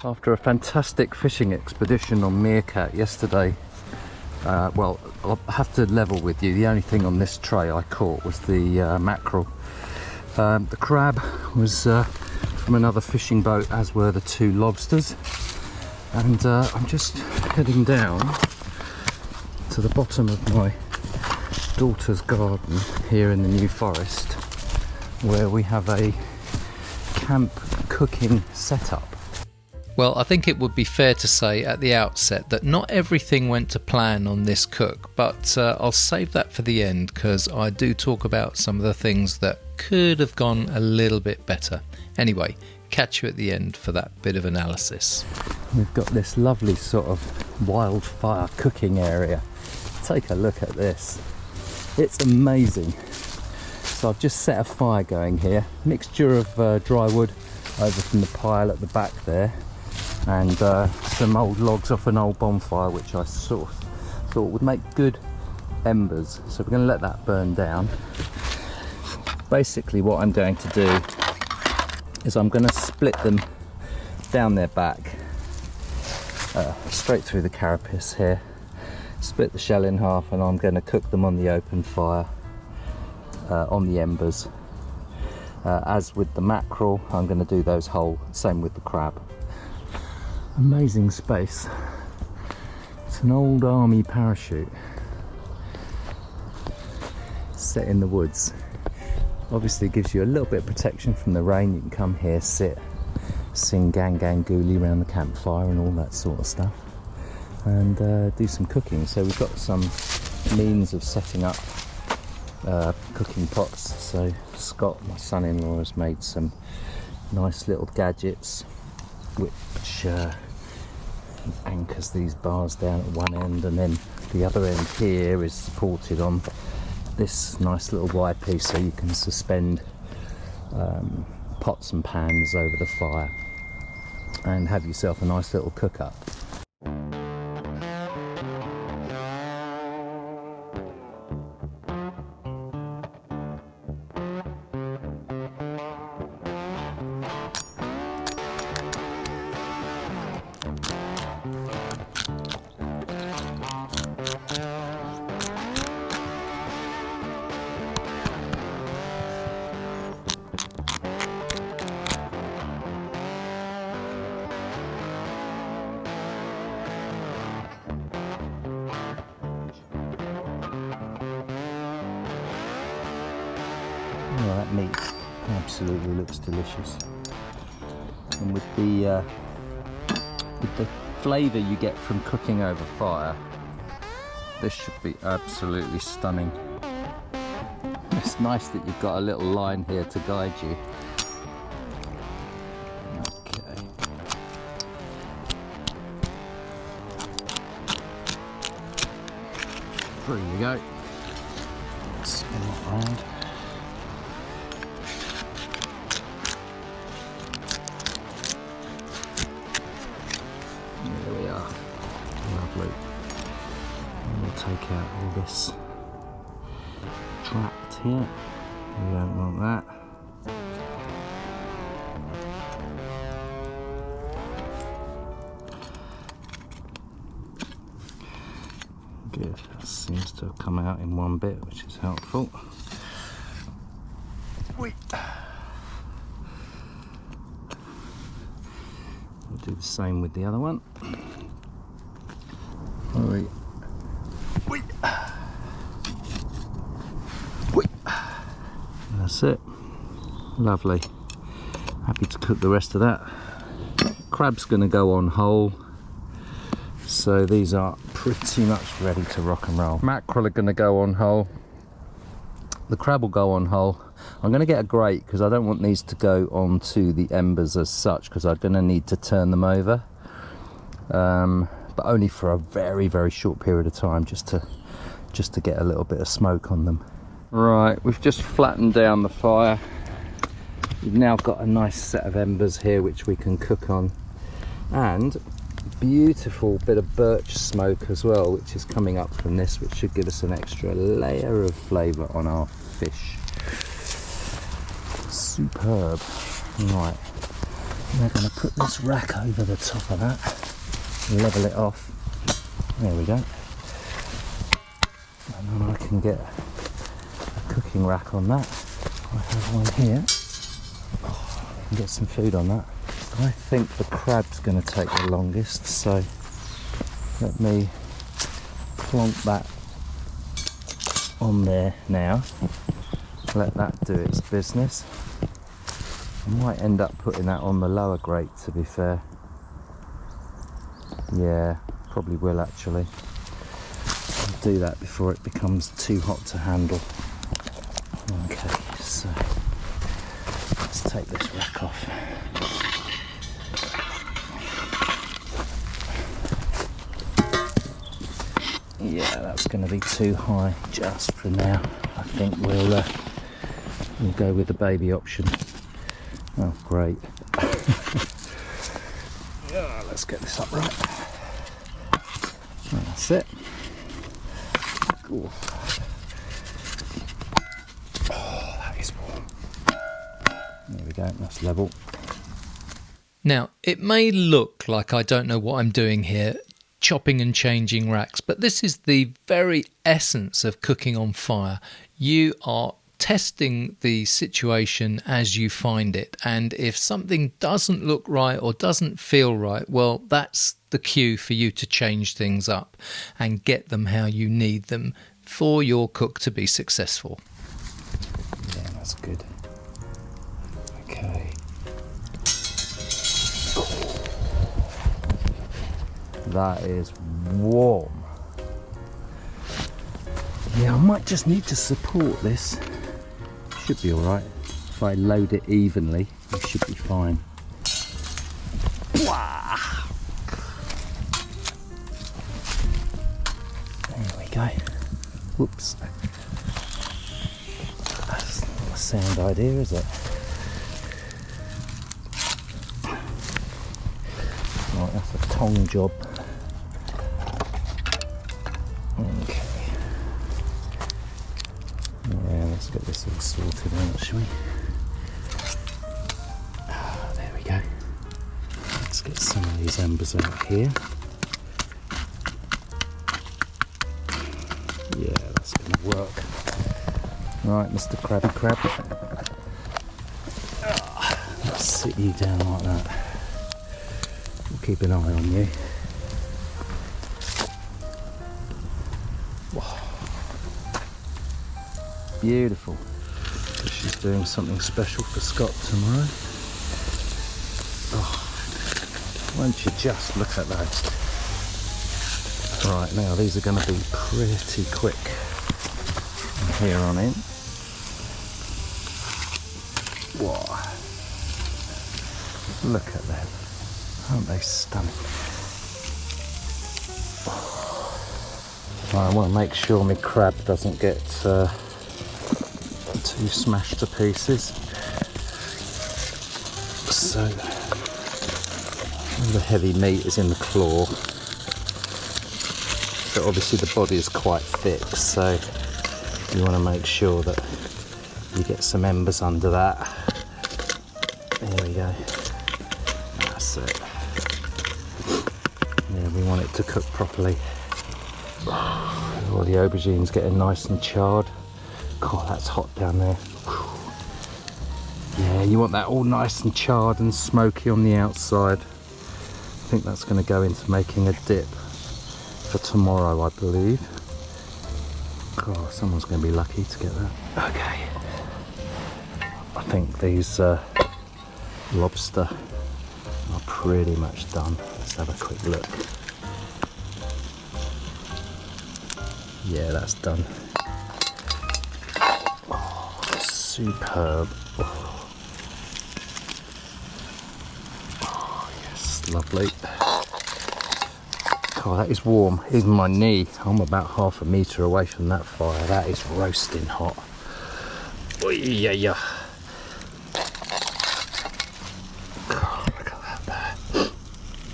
After a fantastic fishing expedition on meerkat yesterday, well, I'll have to level with you, the only thing on this tray I caught was the mackerel. The crab was from another fishing boat, as were the 2 lobsters, and I'm just heading down to the bottom of my daughter's garden here in the New Forest, where we have a camp cooking setup. Well, I think it would be fair to say at the outset that not everything went to plan on this cook, but I'll save that for the end, because I do talk about some of the things that could have gone a little bit better. Anyway, catch you at the end for that bit of analysis. We've got this lovely sort of wildfire cooking area. Take a look at this. It's amazing. So I've just set a fire going here. Mixture of dry wood over from the pile at the back there, and some old logs off an old bonfire, which I sort of thought would make good embers. So we're going to let that burn down. Basically what I'm going to do is I'm going to split them down their back, straight through the carapace here, split the shell in half, and I'm going to cook them on the open fire, on the embers. As with the mackerel, I'm going to do those whole, same with the crab. Amazing space. It's an old army parachute set in the woods. Obviously it gives you a little bit of protection from the rain. You can come here, sit, sing Gang Gang Gooly around the campfire and all that sort of stuff, and do some cooking. So we've got some means of setting up cooking pots. So Scott, my son-in-law, has made some nice little gadgets which anchors these bars down at one end, and then the other end here is supported on this nice little wire piece, so you can suspend pots and pans over the fire and have yourself a nice little cook up. Oh, that meat absolutely looks delicious, and with the flavour you get from cooking over fire, this should be absolutely stunning. It's nice that you've got a little line here to guide you. Okay. There you go. Spin that round. There we are. Lovely. And we'll take out all this trapped here. We don't want that. Good. That seems to have come out in one bit, which is helpful. We'll do the same with the other one. That's it. Lovely. Happy to cook the rest of that. Crab's going to go on whole, so these are pretty much ready to rock and roll. Mackerel are going to go on whole. The crab will go on whole. I'm going to get a grate because I don't want these to go onto the embers as such, because I'm going to need to turn them over, but only for a very, very short period of time, just to get a little bit of smoke on them. Right, we've just flattened down the fire. We've now got a nice set of embers here which we can cook on, and beautiful bit of birch smoke as well, which is coming up from this, which should give us an extra layer of flavour on our fish. Superb. Right, We're going to put this rack over the top of that, level it off. There we go. And then I can get a cooking rack on that. I have one here. Oh, I can get some food on that. I think the crab's going to take the longest, so let me plonk that on there now. Let that do its business. I might end up putting that on the lower grate, to be fair. Yeah, probably will actually. I'll do that before it becomes too hot to handle. Okay, so let's take this rack off. Yeah, that's going to be too high just for now. I think we'll go with the baby option. Oh, great. Yeah, let's get this up right. That's it. Ooh. Oh, that is warm. There we go, that's level. Now, it may look like I don't know what I'm doing here, chopping and changing racks, but this is the very essence of cooking on fire. You are testing the situation as you find it, and if something doesn't look right or doesn't feel right, well, that's the cue for you to change things up and get them how you need them for your cook to be successful. Yeah, that's good. Okay. That is warm. Yeah, I might just need to support this. Should be alright. If I load it evenly, it should be fine. Wow. There we go. Whoops. That's not a sound idea, is it? Right, that's a tong job. Okay. Yeah, let's get this all sorted out, shall we? Ah, there we go. Let's get some of these embers out here. Yeah, that's going to work. Right, Mr. Krabby Crab. Let's sit you down like that. We'll keep an eye on you. Beautiful. She's doing something special for Scott tomorrow. Oh, won't you just look at that? Right, now these are going to be pretty quick from here on in. Whoa. Look at them. Aren't they stunning? I want to make sure my crab doesn't get too smashed to pieces. So all the heavy meat is in the claw, but obviously the body is quite thick, so you want to make sure that you get some embers under that. There we go. That's it. Yeah, we want it to cook properly. All the aubergine's getting nice and charred. God, that's hot down there. Yeah, you want that all nice and charred and smoky on the outside. I think that's going to go into making a dip for tomorrow, I believe. God, someone's going to be lucky to get that. Okay. I think these lobster are pretty much done. Let's have a quick look. Yeah, that's done. Superb. Oh, yes, lovely. God, that is warm. Even my knee. I'm about half a metre away from that fire. That is roasting hot. Oh, yeah, yeah. God, look at that there.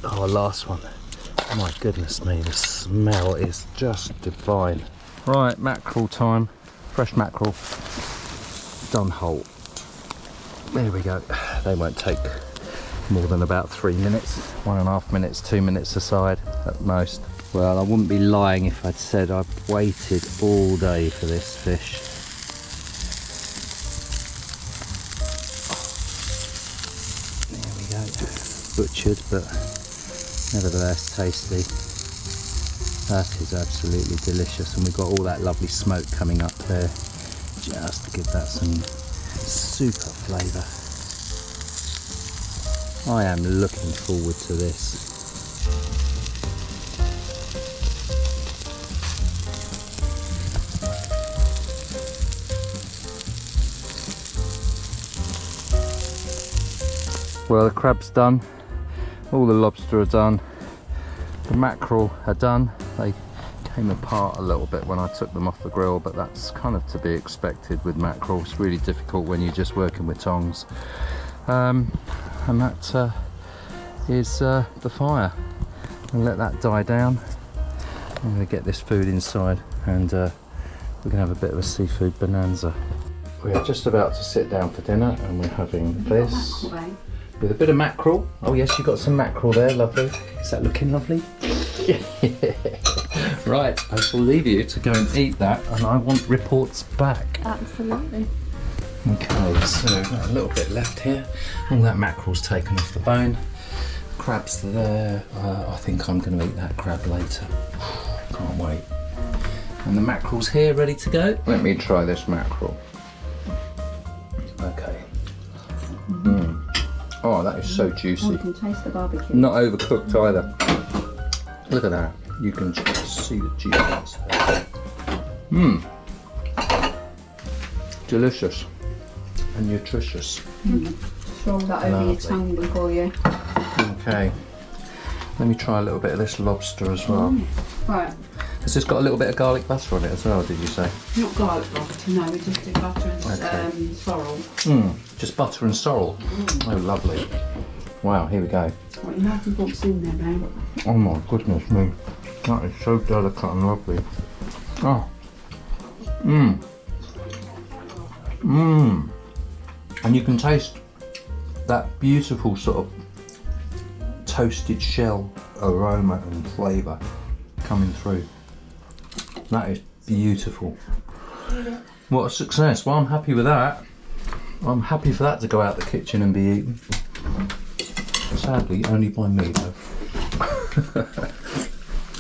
Oh, last one. My goodness me, the smell is just divine. Right, mackerel time. Fresh mackerel. Done whole. There we go. They won't take more than about 3 minutes, 1.5 minutes, 2 minutes aside at most. Well, I wouldn't be lying if I'd said I've waited all day for this fish. There we go, butchered but nevertheless tasty. That is absolutely delicious, and we've got all that lovely smoke coming up there just to give that some super flavour. I am looking forward to this. Well, the crab's done, all the lobster are done, the mackerel are done. They came apart a little bit when I took them off the grill, but that's kind of to be expected with mackerel. It's really difficult when you're just working with tongs. And that is the fire. And let that die down. I'm going to get this food inside, and we're going to have a bit of a seafood bonanza. We are just about to sit down for dinner, and we're having this with a bit of mackerel. Oh yes, you've got some mackerel there, lovely. Is that looking lovely? Right, I shall leave you to go and eat that, and I want reports back. Absolutely. Okay, so a little bit left here. All that mackerel's taken off the bone. Crab's there. I think I'm going to eat that crab later. Can't wait. And the mackerel's here, ready to go. Let me try this mackerel. Okay. Oh, that is so juicy. Oh, you can taste the barbecue. Not overcooked either. Look at that. You can just see the juiciness there. Delicious and nutritious. Roll that over your tongue before you. Okay. Let me try a little bit of this lobster as well. Right. Has this got a little bit of garlic butter on it as well, did you say? Not garlic butter, no, we just do butter and sorrel. Just butter and sorrel. Oh, lovely. Wow, here we go. What you have what's in there, babe? Oh my goodness me. That is so delicate and lovely. Oh. And you can taste that beautiful sort of toasted shell aroma and flavour coming through. That is beautiful. What a success. Well, I'm happy with that. I'm happy for that to go out the kitchen and be eaten. Sadly, only by me though.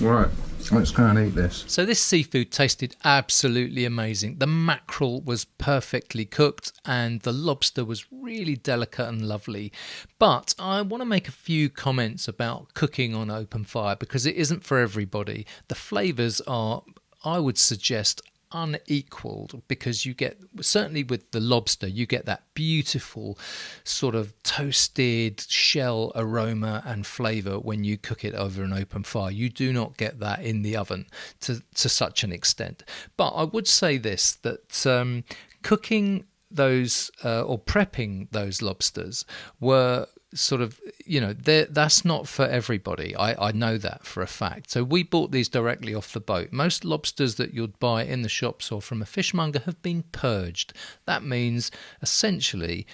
Right, let's go and eat this. So this seafood tasted absolutely amazing. The mackerel was perfectly cooked and the lobster was really delicate and lovely. But I want to make a few comments about cooking on open fire because it isn't for everybody. The flavours are, I would suggest, unequaled because you get, certainly with the lobster, you get that beautiful sort of toasted shell aroma and flavour when you cook it over an open fire. You do not get that in the oven to such an extent. But I would say this, that cooking those or prepping those lobsters were sort of, you know, that's not for everybody. I know that for a fact. So we bought these directly off the boat. Most lobsters that you'd buy in the shops or from a fishmonger have been purged. That means essentially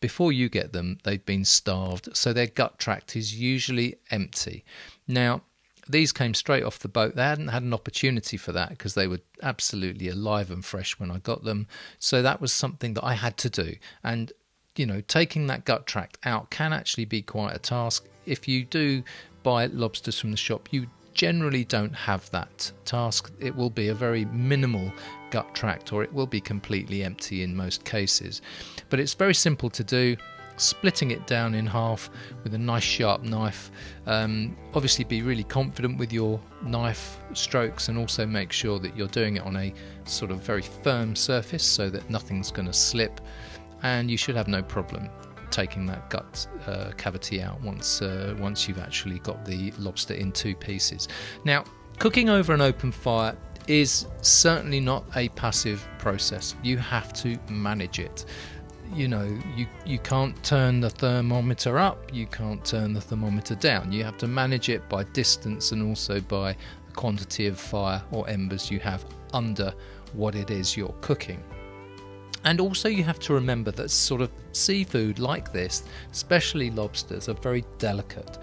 before you get them, they've been starved, so their gut tract is usually empty. Now, these came straight off the boat. They hadn't had an opportunity for that because they were absolutely alive and fresh when I got them. So that was something that I had to do. And you know, taking that gut tract out can actually be quite a task. If you do buy lobsters from the shop, you generally don't have that task. It will be a very minimal gut tract, or it will be completely empty in most cases. But it's very simple to do. Splitting it down in half with a nice sharp knife. Obviously be really confident with your knife strokes, and also make sure that you're doing it on a sort of very firm surface so that nothing's going to slip. And you should have no problem taking that gut cavity out once you've actually got the lobster in two pieces. Now, cooking over an open fire is certainly not a passive process. You have to manage it. You know, you can't turn the thermometer up, you can't turn the thermometer down. You have to manage it by distance and also by the quantity of fire or embers you have under what it is you're cooking. And also you have to remember that sort of seafood like this, especially lobsters, are very delicate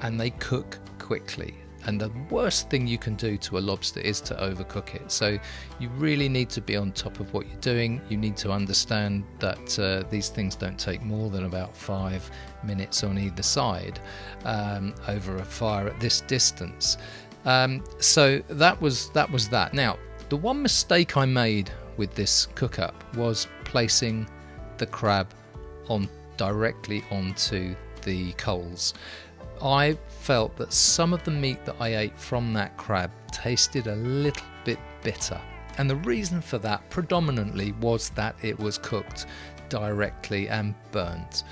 and they cook quickly. And the worst thing you can do to a lobster is to overcook it. So you really need to be on top of what you're doing. You need to understand that these things don't take more than about 5 minutes on either side over a fire at this distance. So that was that. Now, the one mistake I made with this cook-up was placing the crab directly onto the coals. I felt that some of the meat that I ate from that crab tasted a little bit bitter, and the reason for that predominantly was that it was cooked directly and burnt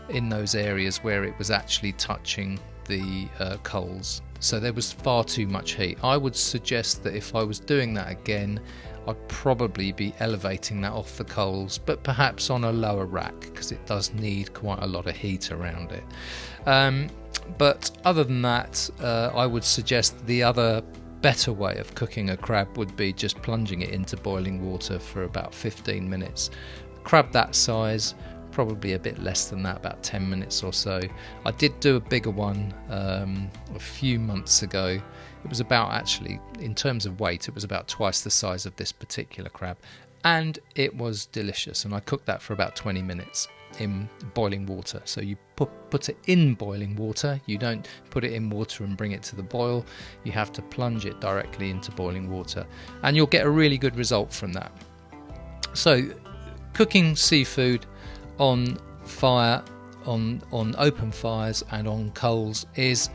in those areas where it was actually touching the coals. So there was far too much heat. I would suggest that if I was doing that again, I'd probably be elevating that off the coals, but perhaps on a lower rack, because it does need quite a lot of heat around it. But other than that, I would suggest the other better way of cooking a crab would be just plunging it into boiling water for about 15 minutes. Crab that size, probably a bit less than that, about 10 minutes or so. I did do a bigger one a few months ago. It was about, actually, in terms of weight, it was about twice the size of this particular crab, and it was delicious. And I cooked that for about 20 minutes in boiling water. So you put it in boiling water. You don't put it in water and bring it to the boil. You have to plunge it directly into boiling water, and you'll get a really good result from that. So cooking seafood on fire, on open fires and on coals is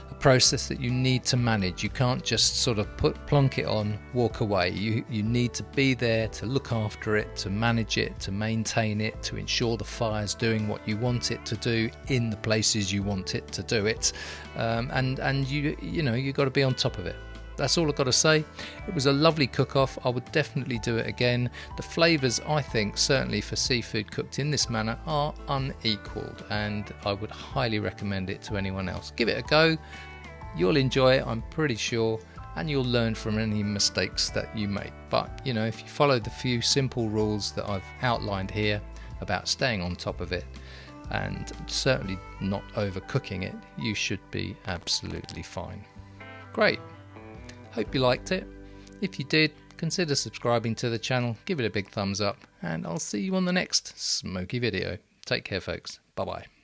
a process that you need to manage. You can't just sort of plonk it on, walk away. You need to be there to look after it, to manage it, to maintain it, to ensure the fire's doing what you want it to do in the places you want it to do it, and you've got to be on top of it. That's all I've got to say. It was a lovely cook-off. I would definitely do it again. The flavours, I think, certainly for seafood cooked in this manner, are unequalled, and I would highly recommend it to anyone else. Give it a go. You'll enjoy it, I'm pretty sure, and you'll learn from any mistakes that you make. But, if you follow the few simple rules that I've outlined here about staying on top of it and certainly not overcooking it, you should be absolutely fine. Great. Hope you liked it. If you did, consider subscribing to the channel, give it a big thumbs up, and I'll see you on the next smoky video. Take care, folks. Bye-bye.